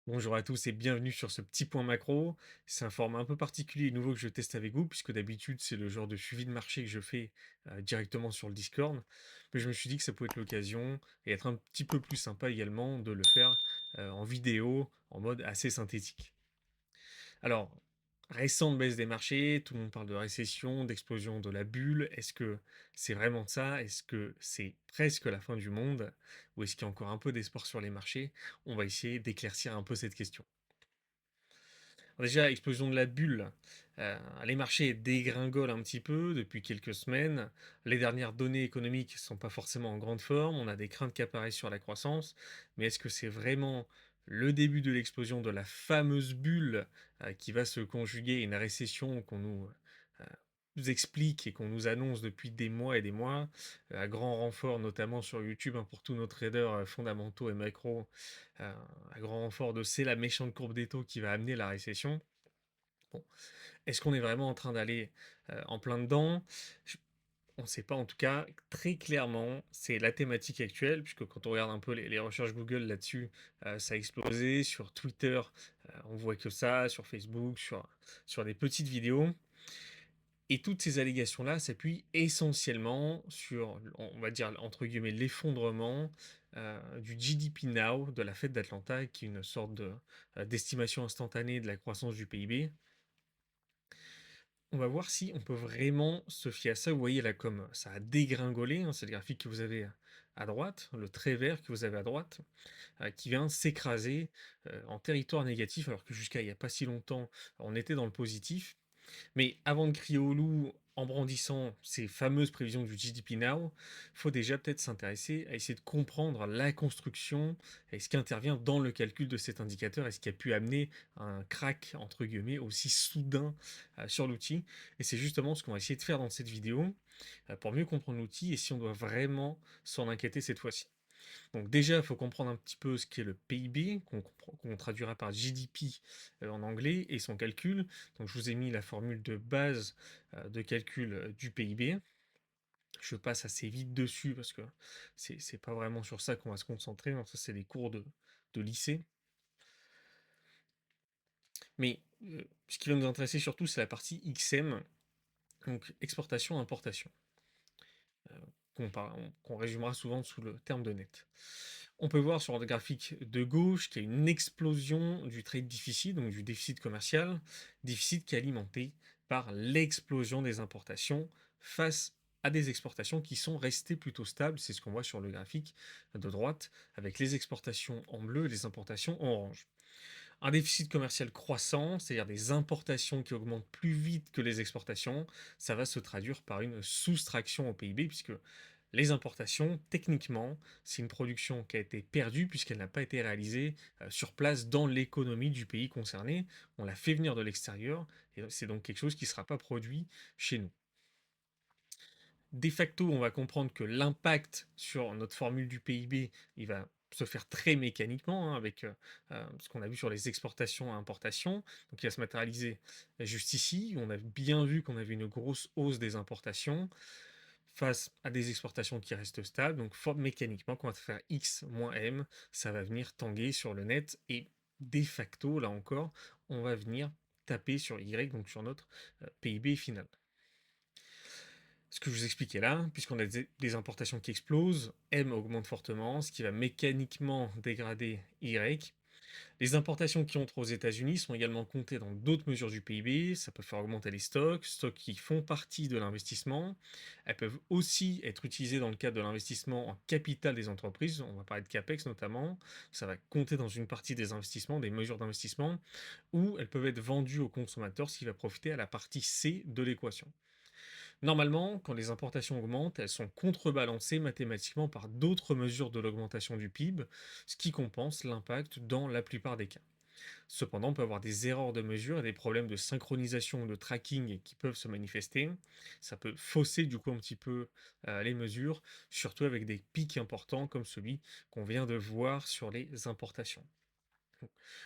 Bonjour à tous et bienvenue sur ce petit point macro. C'est un format un peu particulier et nouveau que je teste avec vous, puisque d'habitude c'est le genre de suivi de marché que je fais directement sur le Discord. Mais je me suis dit que ça pouvait être l'occasion et être un petit peu plus sympa également de le faire en vidéo, en mode assez synthétique. Alors, récente baisse des marchés, tout le monde parle de récession, d'explosion de la bulle. Est-ce que c'est vraiment ça? Est-ce que c'est presque la fin du monde? Ou est-ce qu'il y a encore un peu d'espoir sur les marchés? On va essayer d'éclaircir un peu cette question. Déjà, explosion de la bulle. Les marchés dégringolent un petit peu depuis quelques semaines. Les dernières données économiques sont pas forcément en grande forme. On a des craintes qui apparaissent sur la croissance. Mais est-ce que c'est vraiment le début de l'explosion de la fameuse bulle qui va se conjuguer à une récession qu'on nous explique et qu'on nous annonce depuis des mois et des mois, à grand renfort notamment sur YouTube, hein, pour tous nos traders fondamentaux et macro, à grand renfort de c'est la méchante courbe des taux qui va amener la récession. Bon, est-ce qu'on est vraiment en train d'aller en plein dedans? Je- On ne sait pas, en tout cas, très clairement, c'est la thématique actuelle, puisque quand on regarde un peu les recherches Google là-dessus, ça a explosé. Sur Twitter, on voit que ça, sur Facebook, sur des petites vidéos. Et toutes ces allégations-là s'appuient essentiellement sur, on va dire, entre guillemets, l'effondrement du GDP Now de la Fed d'Atlanta, qui est une sorte d'estimation instantanée de la croissance du PIB. On va voir si on peut vraiment se fier à ça. Vous voyez là comme ça a dégringolé, hein, c'est le graphique que vous avez à droite, le trait vert que vous avez à droite, qui vient s'écraser en territoire négatif, alors que jusqu'à il n'y a pas si longtemps, on était dans le positif. Mais avant de crier au loup en brandissant ces fameuses prévisions du GDP Now, il faut déjà peut-être s'intéresser à essayer de comprendre la construction et ce qui intervient dans le calcul de cet indicateur et ce qui a pu amener un crack, entre guillemets, aussi soudain sur l'outil. Et c'est justement ce qu'on va essayer de faire dans cette vidéo pour mieux comprendre l'outil et si on doit vraiment s'en inquiéter cette fois-ci. Donc déjà, il faut comprendre un petit peu ce qu'est le PIB, qu'on traduira par GDP en anglais, et son calcul. Donc je vous ai mis la formule de base de calcul du PIB. Je passe assez vite dessus parce que c'est pas vraiment sur ça qu'on va se concentrer. Donc ça, c'est les cours de lycée. Mais ce qui va nous intéresser surtout, c'est la partie XM, donc exportation-importation, qu'on résumera souvent sous le terme de net. On peut voir sur le graphique de gauche qu'il y a une explosion du trade déficit, donc du déficit commercial, déficit qui est alimenté par l'explosion des importations face à des exportations qui sont restées plutôt stables, c'est ce qu'on voit sur le graphique de droite, avec les exportations en bleu et les importations en orange. Un déficit commercial croissant, c'est-à-dire des importations qui augmentent plus vite que les exportations, ça va se traduire par une soustraction au PIB, puisque les importations, techniquement, c'est une production qui a été perdue puisqu'elle n'a pas été réalisée sur place dans l'économie du pays concerné. On l'a fait venir de l'extérieur et c'est donc quelque chose qui ne sera pas produit chez nous. De facto, on va comprendre que l'impact sur notre formule du PIB, il va se faire très mécaniquement, hein, avec ce qu'on a vu sur les exportations et importations. Donc il va se matérialiser juste ici. On a bien vu qu'on avait une grosse hausse des importations face à des exportations qui restent stables. Donc mécaniquement, quand on va faire X moins M, ça va venir tanguer sur le net et de facto, là encore, on va venir taper sur Y, donc sur notre PIB final. Ce que je vous expliquais là, puisqu'on a des importations qui explosent, M augmente fortement, ce qui va mécaniquement dégrader Y. Les importations qui entrent aux États-Unis sont également comptées dans d'autres mesures du PIB. Ça peut faire augmenter les stocks qui font partie de l'investissement. Elles peuvent aussi être utilisées dans le cadre de l'investissement en capital des entreprises. On va parler de CAPEX notamment. Ça va compter dans une partie des investissements, des mesures d'investissement, ou elles peuvent être vendues aux consommateurs, ce qui va profiter à la partie C de l'équation. Normalement, quand les importations augmentent, elles sont contrebalancées mathématiquement par d'autres mesures de l'augmentation du PIB, ce qui compense l'impact dans la plupart des cas. Cependant, on peut avoir des erreurs de mesure et des problèmes de synchronisation ou de tracking qui peuvent se manifester. Ça peut fausser du coup un petit peu les mesures, surtout avec des pics importants comme celui qu'on vient de voir sur les importations.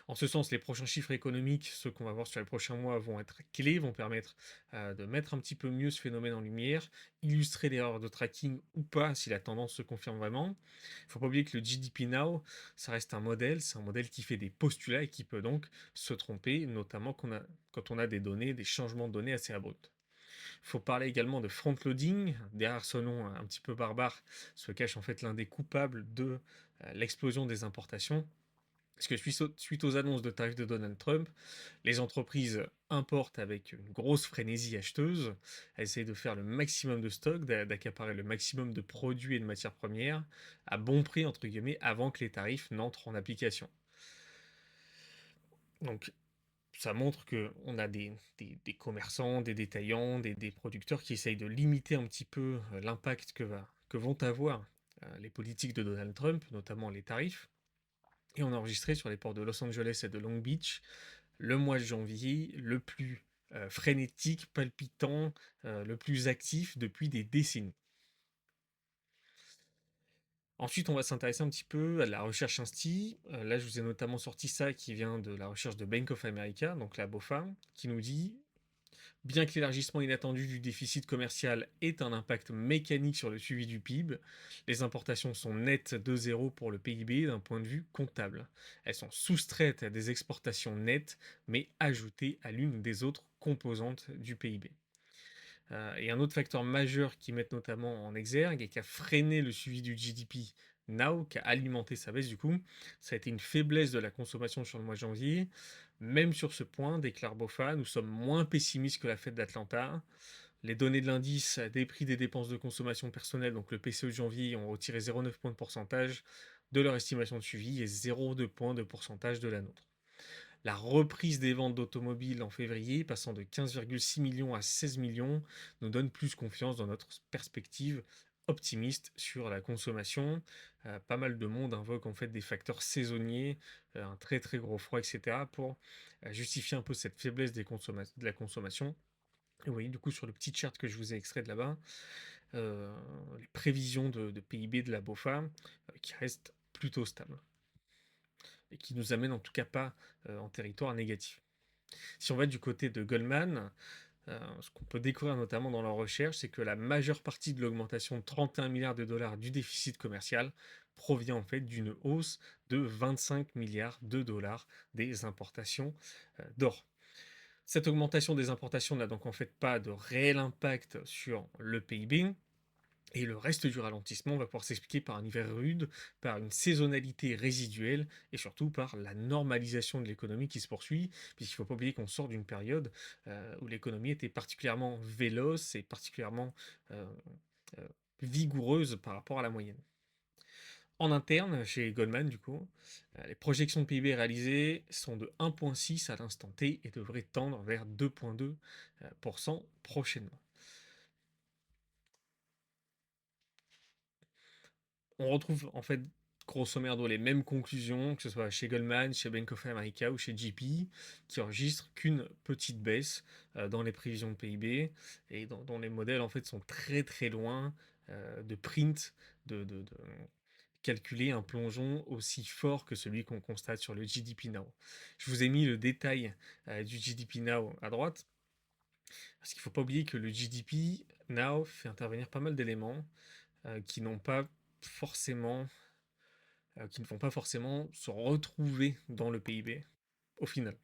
En ce sens, les prochains chiffres économiques, ceux qu'on va voir sur les prochains mois, vont être clés, vont permettre de mettre un petit peu mieux ce phénomène en lumière, illustrer l'erreur de tracking ou pas si la tendance se confirme vraiment. Il ne faut pas oublier que le GDP Now, ça reste un modèle, c'est un modèle qui fait des postulats et qui peut donc se tromper, notamment quand on a des données, des changements de données assez abrupts. Il faut parler également de front-loading. Derrière ce nom un petit peu barbare se cache en fait l'un des coupables de l'explosion des importations. Parce que suite aux annonces de tarifs de Donald Trump, les entreprises importent avec une grosse frénésie acheteuse. Elles essayent de faire le maximum de stock, d'accaparer le maximum de produits et de matières premières à bon prix, entre guillemets, avant que les tarifs n'entrent en application. Donc, ça montre qu'on a des commerçants, des détaillants, des producteurs qui essayent de limiter un petit peu l'impact que vont avoir les politiques de Donald Trump, notamment les tarifs. Et on a enregistré sur les ports de Los Angeles et de Long Beach le mois de janvier le plus frénétique, palpitant, le plus actif depuis des décennies. Ensuite, on va s'intéresser un petit peu à la recherche Insti. Là, je vous ai notamment sorti ça qui vient de la recherche de Bank of America, donc la BOFA, qui nous dit: bien que l'élargissement inattendu du déficit commercial ait un impact mécanique sur le suivi du PIB, les importations sont nettes de zéro pour le PIB d'un point de vue comptable. Elles sont soustraites à des exportations nettes, mais ajoutées à l'une des autres composantes du PIB. Et un autre facteur majeur qui met notamment en exergue et qui a freiné le suivi du GDP Now, qui a alimenté sa baisse du coup, ça a été une faiblesse de la consommation sur le mois de janvier. Même sur ce point, déclare BOFA, nous sommes moins pessimistes que la fête d'Atlanta. Les données de l'indice des prix des dépenses de consommation personnelle, donc le PCE de janvier, ont retiré 0,9 points de pourcentage de leur estimation de suivi et 0,2 points de pourcentage de la nôtre. La reprise des ventes d'automobiles en février, passant de 15,6 millions à 16 millions, nous donne plus confiance dans notre perspective optimiste sur la consommation. Pas mal de monde invoque en fait des facteurs saisonniers, un très très gros froid, etc., pour justifier un peu cette faiblesse de la consommation. Et vous voyez du coup sur le petit chart que je vous ai extrait de là-bas, euh, les prévisions de PIB de la BOFA qui restent plutôt stables et qui nous amènent en tout cas pas en territoire négatif. Si on va du côté de Goldman, ce qu'on peut découvrir notamment dans leur recherche, c'est que la majeure partie de l'augmentation de 31 milliards de dollars du déficit commercial provient en fait d'une hausse de 25 milliards de dollars des importations d'or. Cette augmentation des importations n'a donc en fait pas de réel impact sur le PIB, et le reste du ralentissement va pouvoir s'expliquer par un hiver rude, par une saisonnalité résiduelle et surtout par la normalisation de l'économie qui se poursuit, puisqu'il ne faut pas oublier qu'on sort d'une période où l'économie était particulièrement véloce et particulièrement euh, euh, vigoureuse par rapport à la moyenne. En interne, chez Goldman, du coup, les projections de PIB réalisées sont de 1,6 à l'instant T et devraient tendre vers 2,2% prochainement. On retrouve en fait grosso merdo les mêmes conclusions, que ce soit chez Goldman, chez Bank of America ou chez JP, qui enregistrent qu'une petite baisse dans les prévisions de PIB et dont les modèles en fait sont très très loin de print, de calculer un plongeon aussi fort que celui qu'on constate sur le GDP Now. Je vous ai mis le détail du GDP Now à droite, parce qu'il ne faut pas oublier que le GDP Now fait intervenir pas mal d'éléments qui n'ont pas forcément qui ne vont pas forcément se retrouver dans le PIB au final.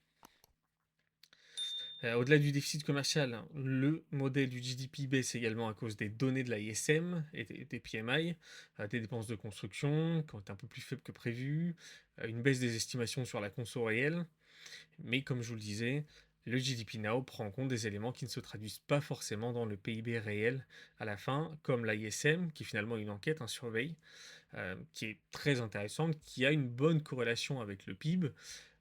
Au-delà du déficit commercial, le modèle du GDP baisse également à cause des données de la ISM et des PMI, des dépenses de construction qui ont été un peu plus faibles que prévu, une baisse des estimations sur la conso réelle, mais comme je vous le disais, le GDP Now prend en compte des éléments qui ne se traduisent pas forcément dans le PIB réel à la fin, comme l'ISM, qui est finalement une enquête, un survey, qui est très intéressante, qui a une bonne corrélation avec le PIB,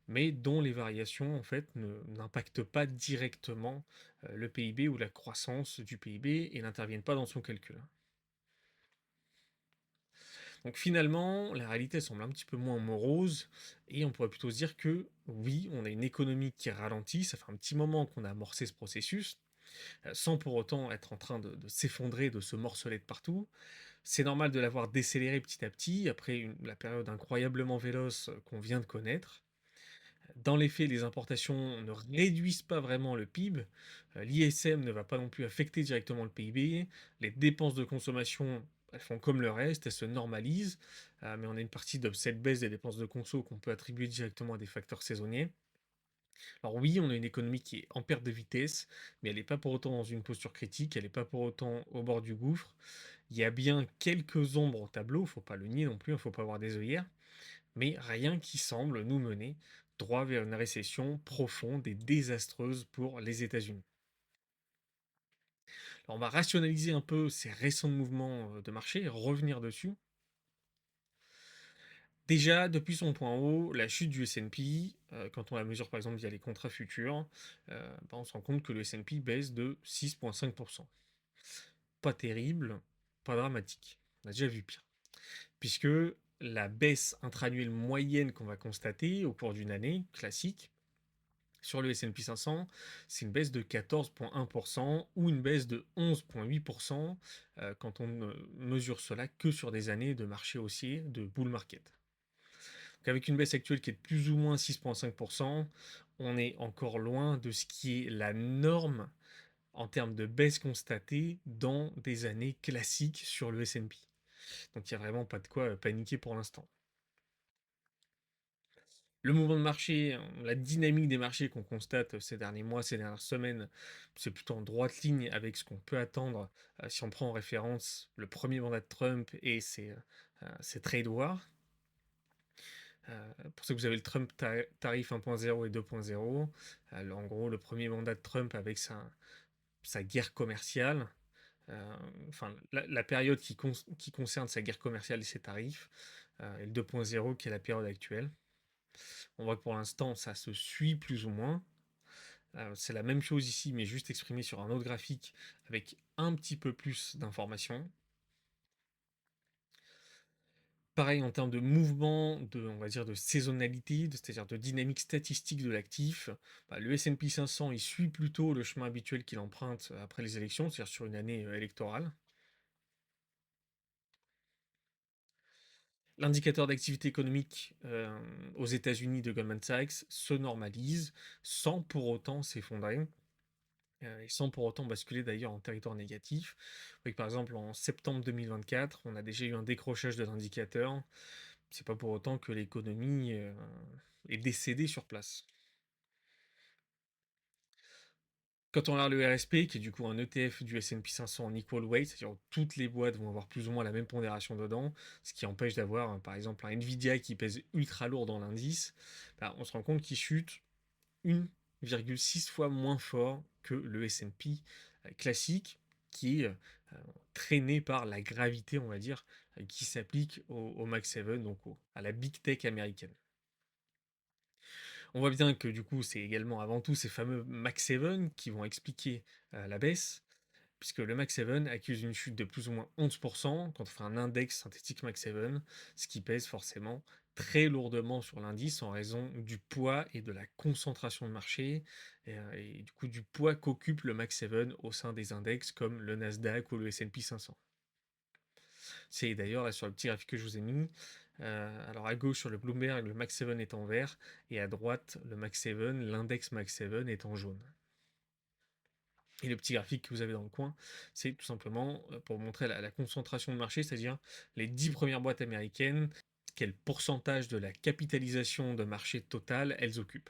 mais dont les variations en fait n'impactent pas directement le PIB ou la croissance du PIB et n'interviennent pas dans son calcul. Donc finalement, la réalité semble un petit peu moins morose et on pourrait plutôt se dire que oui, on a une économie qui ralentit, ça fait un petit moment qu'on a amorcé ce processus, sans pour autant être en train de s'effondrer, de se morceler de partout. C'est normal de l'avoir décéléré petit à petit après la période incroyablement véloce qu'on vient de connaître. Dans les faits, les importations ne réduisent pas vraiment le PIB, l'ISM ne va pas non plus affecter directement le PIB, les dépenses de consommation, elles font comme le reste, elles se normalisent, mais on a une partie de cette baisse des dépenses de conso qu'on peut attribuer directement à des facteurs saisonniers. Alors oui, on a une économie qui est en perte de vitesse, mais elle n'est pas pour autant dans une posture critique, elle n'est pas pour autant au bord du gouffre. Il y a bien quelques ombres au tableau, faut pas le nier non plus, il ne faut pas avoir des œillères, mais rien qui semble nous mener droit vers une récession profonde et désastreuse pour les États-Unis. Alors on va rationaliser un peu ces récents mouvements de marché et revenir dessus. Déjà, depuis son point haut, la chute du S&P, quand on la mesure par exemple via les contrats futurs, on se rend compte que le S&P baisse de 6,5%. Pas terrible, pas dramatique. On a déjà vu pire. Puisque la baisse intra-annuelle moyenne qu'on va constater au cours d'une année classique sur le S&P 500, c'est une baisse de 14,1% ou une baisse de 11,8% quand on ne mesure cela que sur des années de marché haussier, de bull market. Donc avec une baisse actuelle qui est de plus ou moins 6,5%, on est encore loin de ce qui est la norme en termes de baisse constatée dans des années classiques sur le S&P. Donc il n'y a vraiment pas de quoi paniquer pour l'instant. Le mouvement de marché, la dynamique des marchés qu'on constate ces derniers mois, ces dernières semaines, c'est plutôt en droite ligne avec ce qu'on peut attendre si on prend en référence le premier mandat de Trump et ses trade wars. Pour ceux que vous avez le Trump tarif 1.0 et 2.0, en gros le premier mandat de Trump avec sa guerre commerciale, enfin la période qui concerne sa guerre commerciale et ses tarifs, et le 2.0 qui est la période actuelle. On voit que pour l'instant, ça se suit plus ou moins. C'est la même chose ici, mais juste exprimé sur un autre graphique avec un petit peu plus d'informations. Pareil en termes de mouvement, on va dire de saisonnalité, c'est-à-dire de dynamique statistique de l'actif, le S&P 500 il suit plutôt le chemin habituel qu'il emprunte après les élections, c'est-à-dire sur une année électorale. L'indicateur d'activité économique aux États-Unis de Goldman Sachs se normalise sans pour autant s'effondrer. Et sans pour autant basculer d'ailleurs en territoire négatif. Vous voyez que par exemple en septembre 2024, on a déjà eu un décrochage de l'indicateur. C'est pas pour autant que l'économie est décédée sur place. Quand on regarde le RSP, qui est du coup un ETF du S&P 500 en equal weight, c'est-à-dire que toutes les boîtes vont avoir plus ou moins la même pondération dedans, ce qui empêche d'avoir par exemple un Nvidia qui pèse ultra lourd dans l'indice, on se rend compte qu'il chute 1,6 fois moins fort que le S&P classique, qui est traîné par la gravité, on va dire, qui s'applique au Max 7, donc à la big tech américaine. On voit bien que du coup, c'est également avant tout ces fameux Max 7 qui vont expliquer la baisse, puisque le Max 7 accuse une chute de plus ou moins 11% quand on fait un index synthétique Max 7, ce qui pèse forcément très lourdement sur l'indice en raison du poids et de la concentration de marché, et du coup du poids qu'occupe le Max 7 au sein des index comme le Nasdaq ou le S&P 500. C'est d'ailleurs là sur le petit graphique que je vous ai mis, alors à gauche sur le Bloomberg, le Max 7 est en vert, et à droite, le Max 7, l'index Max 7 est en jaune. Et le petit graphique que vous avez dans le coin, c'est tout simplement pour montrer la concentration de marché, c'est-à-dire les 10 premières boîtes américaines, quel pourcentage de la capitalisation de marché totale elles occupent.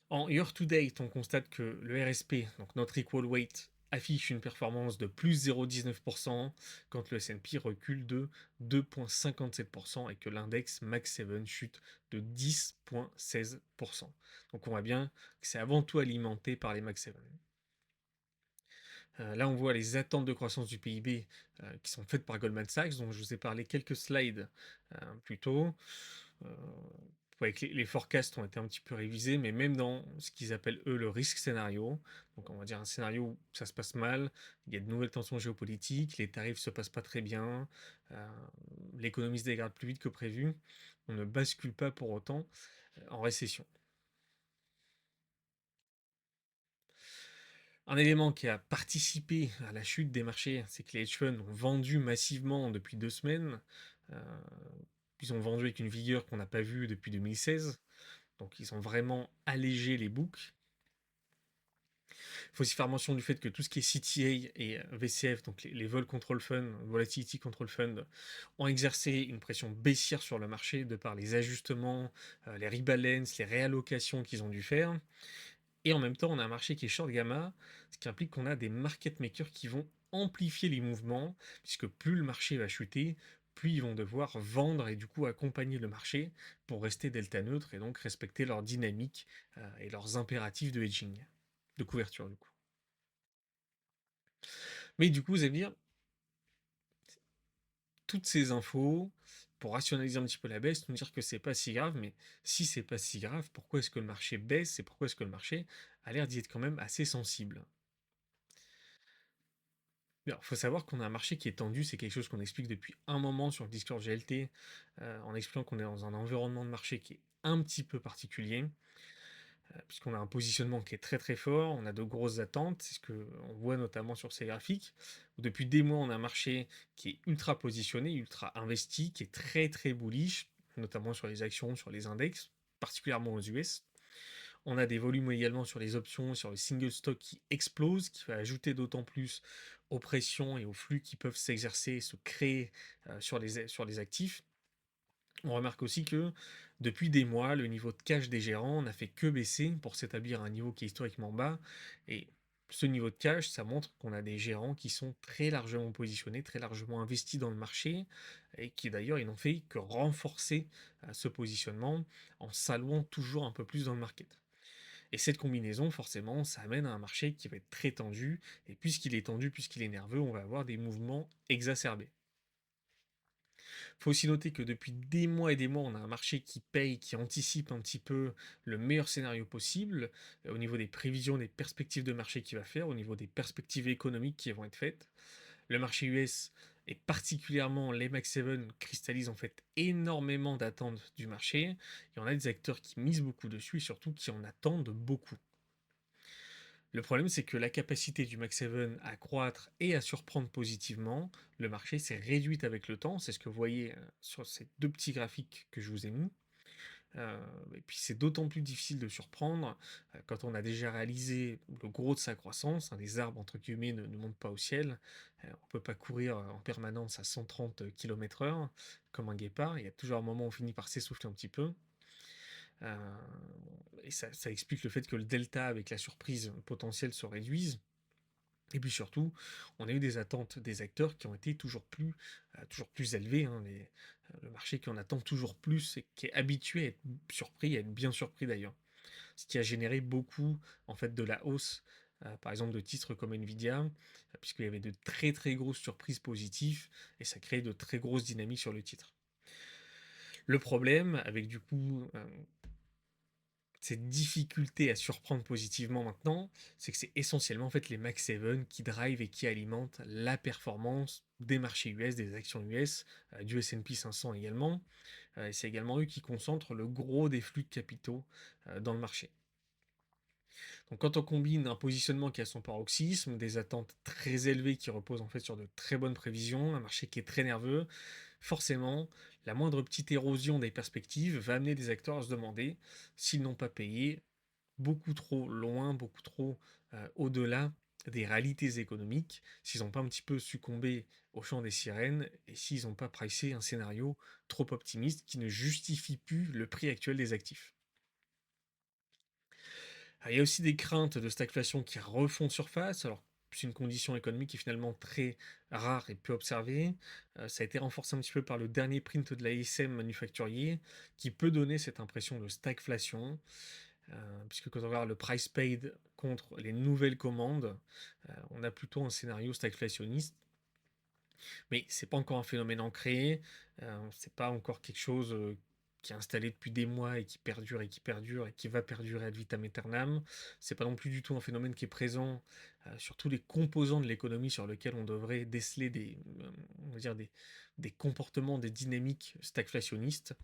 En year to date, on constate que le RSP, donc notre equal weight, affiche une performance de plus 0,19% quand le S&P recule de 2,57% et que l'index Max 7 chute de 10,16%. Donc on voit bien que c'est avant tout alimenté par les Max 7. Là, on voit les attentes de croissance du PIB qui sont faites par Goldman Sachs, dont je vous ai parlé quelques slides plus tôt. Euh, que les forecasts ont été un petit peu révisés, mais même dans ce qu'ils appellent eux le risque scénario, donc on va dire un scénario où ça se passe mal, il y a de nouvelles tensions géopolitiques, les tarifs se passent pas très bien, l'économie se dégrade plus vite que prévu, on ne bascule pas pour autant en récession. Un élément qui a participé à la chute des marchés, c'est que les hedge funds ont vendu massivement depuis 2 semaines. Ils ont vendu avec une vigueur qu'on n'a pas vue depuis 2016. Donc ils ont vraiment allégé les books. Il faut aussi faire mention du fait que tout ce qui est CTA et VCF, donc les Vol Control Fund, Volatility Control Fund, ont exercé une pression baissière sur le marché de par les ajustements, les rebalance, les réallocations qu'ils ont dû faire. Et en même temps, on a un marché qui est short gamma, ce qui implique qu'on a des market makers qui vont amplifier les mouvements, puisque plus le marché va chuter, plus ils vont devoir vendre et du coup accompagner le marché pour rester delta neutre et donc respecter leur dynamique et leurs impératifs de hedging, de couverture du coup. Mais du coup, vous allez me dire, toutes ces infos, pour rationaliser un petit peu la baisse, nous dire que c'est pas si grave, mais si c'est pas si grave, pourquoi est-ce que le marché baisse et pourquoi est-ce que le marché a l'air d'y être quand même assez sensible? Alors, faut savoir qu'on a un marché qui est tendu, c'est quelque chose qu'on explique depuis un moment sur le Discord GLT, en expliquant qu'on est dans un environnement de marché qui est un petit peu particulier, puisqu'on a un positionnement qui est très très fort, on a de grosses attentes, c'est ce qu'on voit notamment sur ces graphiques. Depuis des mois, on a un marché qui est ultra positionné, ultra investi, qui est très très bullish, notamment sur les actions, sur les index, particulièrement aux US. On a des volumes également sur les options, sur le single stock qui explose, qui va ajouter d'autant plus aux pressions et aux flux qui peuvent s'exercer et se créer sur les actifs. On remarque aussi que depuis des mois, le niveau de cash des gérants n'a fait que baisser pour s'établir à un niveau qui est historiquement bas. Et ce niveau de cash, ça montre qu'on a des gérants qui sont très largement positionnés, très largement investis dans le marché, et qui d'ailleurs, ils n'ont fait que renforcer ce positionnement en s'allouant toujours un peu plus dans le market. Et cette combinaison, forcément, ça amène à un marché qui va être très tendu, et puisqu'il est tendu, puisqu'il est nerveux, on va avoir des mouvements exacerbés. Il faut aussi noter que depuis des mois et des mois, on a un marché qui paye, qui anticipe un petit peu le meilleur scénario possible, au niveau des prévisions, des perspectives de marché qu'il va faire, au niveau des perspectives économiques qui vont être faites. Le marché US et particulièrement les Max 7 cristallisent en fait énormément d'attentes du marché. Il y en a des acteurs qui misent beaucoup dessus et surtout qui en attendent beaucoup. Le problème, c'est que la capacité du Max 7 à croître et à surprendre positivement, le marché s'est réduite avec le temps. C'est ce que vous voyez sur ces deux petits graphiques que je vous ai mis. Et puis c'est d'autant plus difficile de surprendre quand on a déjà réalisé le gros de sa croissance, hein. Les arbres, entre guillemets, ne montent pas au ciel. On ne peut pas courir en permanence à 130 km/h comme un guépard. Il y a toujours un moment où on finit par s'essouffler un petit peu. Euh, et ça explique le fait que le delta avec la surprise potentielle se réduise. Et puis surtout, on a eu des attentes des acteurs qui ont été toujours plus élevées, hein, le marché qui en attend toujours plus et qui est habitué à être surpris, à être bien surpris d'ailleurs. Ce qui a généré beaucoup en fait de la hausse, par exemple de titres comme Nvidia, puisqu'il y avait de très très grosses surprises positives et ça crée de très grosses dynamiques sur le titre. Le problème avec du coup cette difficulté à surprendre positivement maintenant, c'est que c'est essentiellement en fait les Max 7 qui drive et qui alimentent la performance des marchés US, des actions US, du S&P 500 également. Et c'est également eux qui concentrent le gros des flux de capitaux dans le marché. Donc quand on combine un positionnement qui a son paroxysme, des attentes très élevées qui reposent en fait sur de très bonnes prévisions, un marché qui est très nerveux, forcément, la moindre petite érosion des perspectives va amener des acteurs à se demander s'ils n'ont pas payé beaucoup trop loin, beaucoup trop au-delà des réalités économiques, s'ils n'ont pas un petit peu succombé au chant des sirènes et s'ils n'ont pas pricé un scénario trop optimiste qui ne justifie plus le prix actuel des actifs. Il y a aussi des craintes de stagflation qui refont surface. Alors, c'est une condition économique qui est finalement très rare et peu observée. Ça a été renforcé un petit peu par le dernier print de la ISM manufacturier, qui peut donner cette impression de stagflation, puisque quand on regarde le price paid contre les nouvelles commandes, on a plutôt un scénario stagflationniste. Mais c'est pas encore un phénomène ancré, c'est pas encore quelque chose qui est installé depuis des mois et qui perdure et qui perdure et qui va perdurer ad vitam aeternam. C'est pas non plus du tout un phénomène qui est présent sur tous les composants de l'économie sur lesquels on devrait déceler on va dire des comportements, des dynamiques stagflationnistes.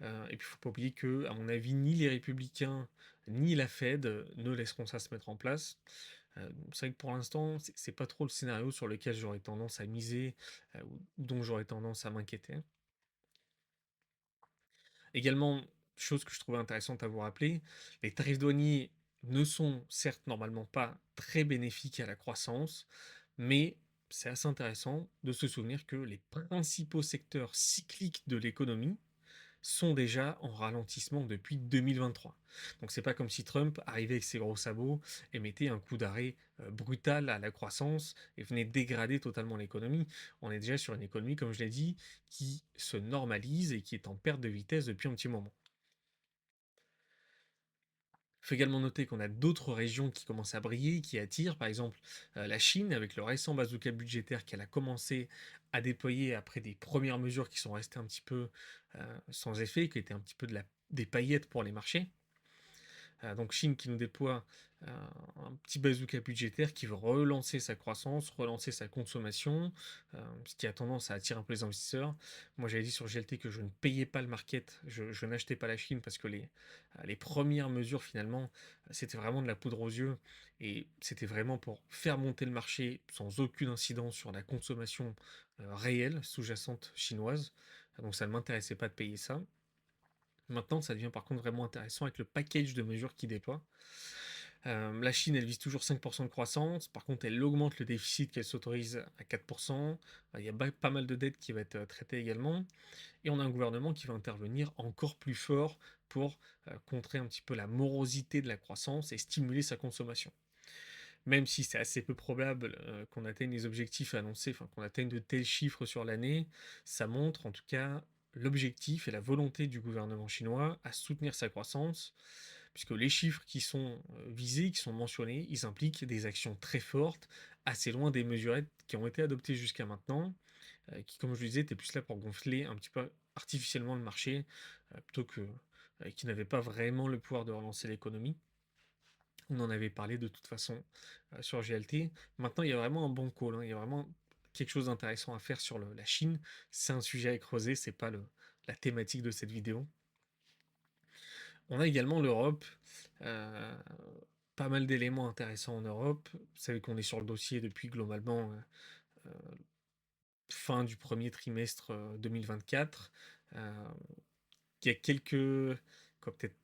Et puis il faut pas oublier que, à mon avis, ni les républicains ni la Fed ne laisseront ça se mettre en place. C'est vrai que pour l'instant, c'est pas trop le scénario sur lequel j'aurais tendance à miser, ou dont j'aurais tendance à m'inquiéter. Également, chose que je trouvais intéressante à vous rappeler, les tarifs douaniers ne sont certes normalement pas très bénéfiques à la croissance, mais c'est assez intéressant de se souvenir que les principaux secteurs cycliques de l'économie sont déjà en ralentissement depuis 2023. Donc c'est pas comme si Trump arrivait avec ses gros sabots et mettait un coup d'arrêt brutal à la croissance et venait dégrader totalement l'économie. On est déjà sur une économie, comme je l'ai dit, qui se normalise et qui est en perte de vitesse depuis un petit moment. Il faut également noter qu'on a d'autres régions qui commencent à briller, qui attirent, par exemple la Chine, avec le récent bazooka budgétaire qu'elle a commencé à déployer après des premières mesures qui sont restées un petit peu sans effet, qui étaient un petit peu des paillettes pour les marchés. Donc Chine qui nous déploie euh, un petit bazooka budgétaire qui veut relancer sa croissance, relancer sa consommation, ce qui a tendance à attirer un peu les investisseurs. Moi j'avais dit sur GLT que je ne payais pas le market, je n'achetais pas la Chine parce que les premières mesures finalement, c'était vraiment de la poudre aux yeux et c'était vraiment pour faire monter le marché sans aucune incidence sur la consommation réelle sous-jacente chinoise. Donc ça ne m'intéressait pas de payer ça. Maintenant, ça devient par contre vraiment intéressant avec le package de mesures qu'il déploie. La Chine, elle vise toujours 5% de croissance. Par contre, elle augmente le déficit qu'elle s'autorise à 4%. Il y a pas mal de dettes qui va être traitée également. Et on a un gouvernement qui va intervenir encore plus fort pour contrer un petit peu la morosité de la croissance et stimuler sa consommation. Même si c'est assez peu probable qu'on atteigne les objectifs annoncés, enfin qu'on atteigne de tels chiffres sur l'année, ça montre en tout cas l'objectif et la volonté du gouvernement chinois à soutenir sa croissance, puisque les chiffres qui sont visés, qui sont mentionnés, ils impliquent des actions très fortes, assez loin des mesurettes qui ont été adoptées jusqu'à maintenant, qui, comme je le disais, étaient plus là pour gonfler un petit peu artificiellement le marché, plutôt que qui n'avaient pas vraiment le pouvoir de relancer l'économie. On en avait parlé de toute façon sur GLT. Maintenant, il y a vraiment un bon call, hein. Il y a vraiment quelque chose d'intéressant à faire sur la Chine. C'est un sujet à creuser, c'est pas la thématique de cette vidéo. On a également l'Europe. euh, Pas mal d'éléments intéressants en Europe. Vous savez qu'on est sur le dossier depuis globalement fin du premier trimestre 2024. Euh, il y a quelques, quoi, peut-être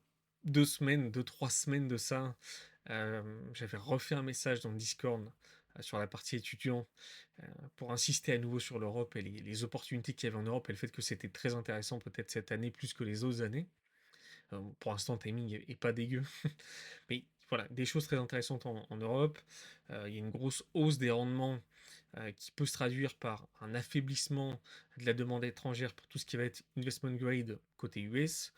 2 semaines, 2, 3 semaines de ça, j'avais refait un message dans le Discord sur la partie étudiant pour insister à nouveau sur l'Europe et les opportunités qu'il y avait en Europe et le fait que c'était très intéressant peut-être cette année plus que les autres années. Pour l'instant, le timing est pas dégueu. Mais voilà, des choses très intéressantes en Europe. Il y a une grosse hausse des rendements qui peut se traduire par un affaiblissement de la demande étrangère pour tout ce qui va être investment grade côté US,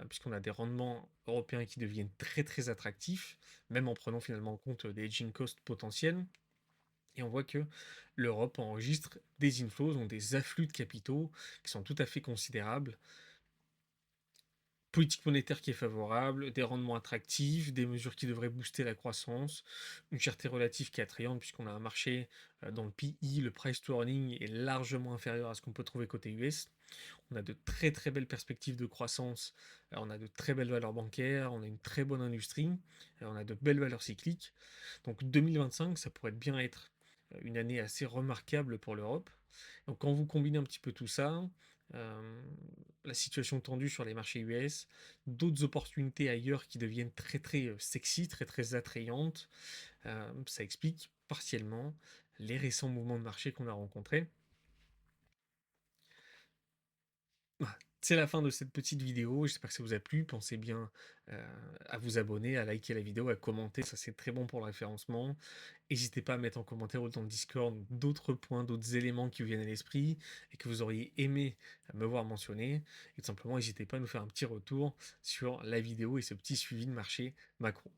puisqu'on a des rendements européens qui deviennent très très attractifs, même en prenant finalement en compte des hedging costs potentiels. Et on voit que l'Europe enregistre des inflows, donc des afflux de capitaux qui sont tout à fait considérables, politique monétaire qui est favorable, des rendements attractifs, des mesures qui devraient booster la croissance, une cherté relative qui est attrayante puisqu'on a un marché dans le PI, le price to earning est largement inférieur à ce qu'on peut trouver côté US. On a de très très belles perspectives de croissance, on a de très belles valeurs bancaires, on a une très bonne industrie, on a de belles valeurs cycliques. Donc 2025, ça pourrait bien être une année assez remarquable pour l'Europe. Donc quand vous combinez un petit peu tout ça, euh, la situation tendue sur les marchés US, d'autres opportunités ailleurs qui deviennent très très sexy, très très attrayantes, ça explique partiellement les récents mouvements de marché qu'on a rencontrés. Bah, c'est la fin de cette petite vidéo, j'espère que ça vous a plu. Pensez bien à vous abonner, à liker la vidéo, à commenter, ça c'est très bon pour le référencement. N'hésitez pas à mettre en commentaire ou dans le Discord d'autres points, d'autres éléments qui vous viennent à l'esprit et que vous auriez aimé me voir mentionner. Et tout simplement, n'hésitez pas à nous faire un petit retour sur la vidéo et ce petit suivi de marché macro.